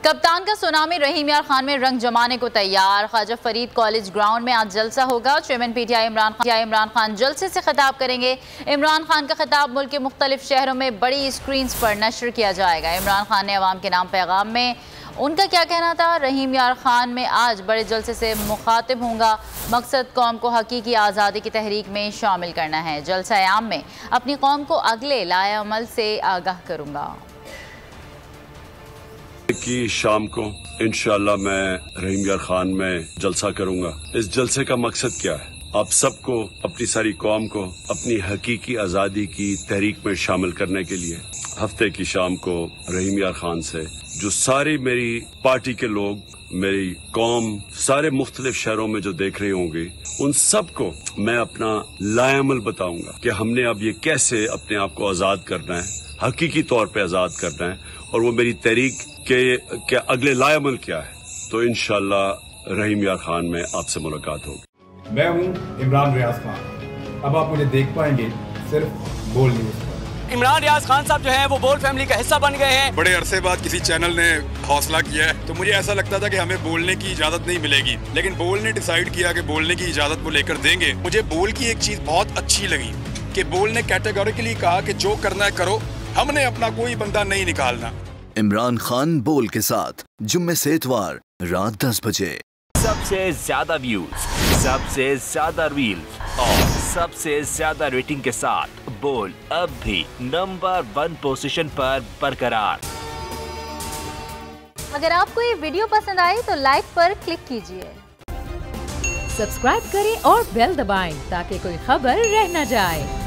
कप्तान का सुनामी रहीम यार खान में रंग जमाने को तैयार। ख्वाजा फरीद कॉलेज ग्राउंड में आज जलसा होगा। चेयरमैन पीटीआई इमरान खान जलसे से खिताब करेंगे। इमरान खान का खिताब मुल्क के मुख्तलिफ शहरों में बड़ी स्क्रीन पर नशर किया जाएगा। इमरान खान ने अवाम के नाम पैगाम में उनका क्या कहना था। रहीम यार खान में आज बड़े जलसे से मुखातिब होंगे। मकसद कौम को हकीकी आज़ादी की तहरीक में शामिल करना है। जलसा आम में अपनी कौम को अगले लाएअमल से आगाह करूँगा। की शाम को इंशाअल्लाह मैं रहीम यार खान में जलसा करूंगा। इस जलसे का मकसद क्या है? आप सबको, अपनी सारी कौम को अपनी हकीकी आज़ादी की तहरीक में शामिल करने के लिए हफ्ते की शाम को रहीम यार खान से जो सारी मेरी पार्टी के लोग, मेरी कौम सारे मुख्तलिफ शहरों में जो देख रहे होंगे, उन सबको मैं अपना लाएअमल बताऊंगा कि हमने अब ये कैसे अपने आप को आज़ाद करना है, हकीकी तौर पे आज़ाद करना है, और वो मेरी तहरीक के अगले लाएअमल क्या है। तो इंशाअल्लाह रहीम यार खान में आपसे मुलाकात होगी। मैं हूं इमरान रियाज खान। अब आप मुझे देख पाएंगे सिर्फ बोल न्यूज पर। इमरान रियाज खान साहब जो हैं वो बोल फैमिली का हिस्सा बन गए हैं। बड़े अरसे बाद किसी चैनल ने हौसला किया है, तो मुझे ऐसा लगता था कि हमें बोलने की इजाजत नहीं मिलेगी, लेकिन बोल ने डिसाइड किया कि बोलने की इजाजत वो लेकर देंगे। मुझे बोल की एक चीज बहुत अच्छी लगी कि बोल ने कैटेगोरिकली कहा कि जो करना है करो, हमने अपना कोई बंदा नहीं निकालना। इमरान खान बोल के साथ जुम्मे से इतवार रात 10 बजे। सबसे ज्यादा व्यूज, सबसे ज्यादा रील्स और सबसे ज्यादा रेटिंग के साथ बोल अब भी नंबर 1 पोजीशन पर बरकरार। अगर आपको ये वीडियो पसंद आई तो लाइक पर क्लिक कीजिए, सब्सक्राइब करें और बेल दबाएं ताकि कोई खबर रह न जाए।